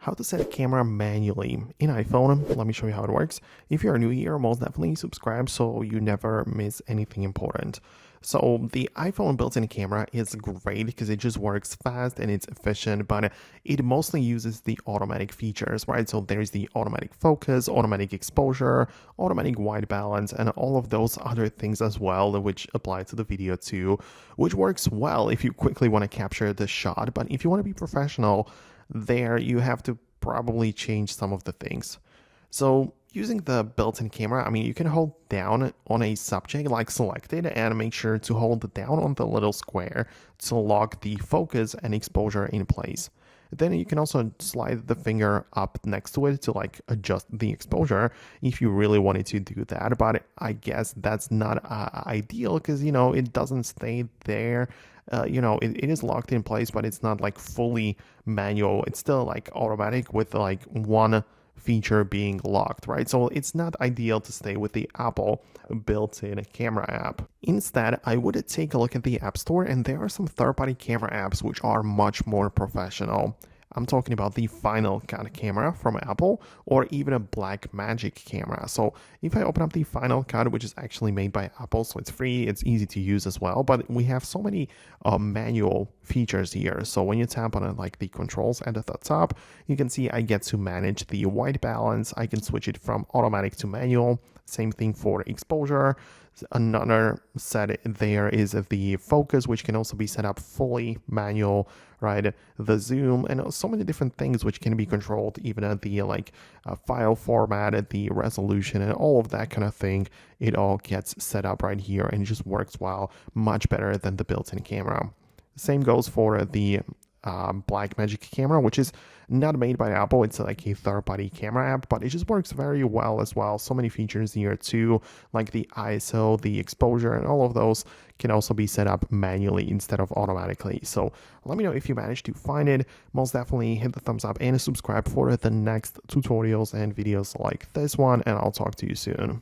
how to set a camera manually in iPhone. Let me show you how it works. If you're new here, most definitely subscribe so you never miss anything important. So the iPhone built-in camera is great because it just works fast and it's efficient, but it mostly uses the automatic features, right? So there's the automatic focus, automatic exposure, automatic white balance, and all of those other things as well, which apply to the video too, which works well if you quickly want to capture the shot. But if you want to be professional, there you have to probably change some of the things. So using the built-in camera, you can hold down on a subject like selected and make sure to hold down on the little square to lock the focus and exposure in place. Then you can also slide the finger up next to it to adjust the exposure if you really wanted to do that. But I guess that's not ideal because, it doesn't stay there. It is locked in place, but it's not fully manual. It's still automatic with one feature being locked, right? So it's not ideal to stay with the Apple built-in camera app. Instead, I would take a look at the App Store, and there are some third-party camera apps which are much more professional. I'm talking about the Final Cut camera from Apple or even a Blackmagic camera. So if I open up the Final Cut, which is actually made by Apple, so it's free, it's easy to use as well, but we have so many manual features here. So when you tap on it, the controls at the top, you can see I get to manage the white balance. I can switch it from automatic to manual. Same thing for exposure. Another set there is the focus, which can also be set up fully manual, right? The zoom and so many different things which can be controlled even at the file format, at the resolution, and all of that kind of thing. It all gets set up right here and it just works well, much better than the built-in camera. Same goes for the Blackmagic camera, which is not made by Apple. It's a third-party camera app, but it just works very well as well. So many features here too, like the ISO, the exposure, and all of those can also be set up manually instead of automatically. So let me know if you managed to find it. Most definitely hit the thumbs up and subscribe for the next tutorials and videos like this one, and I'll talk to you soon.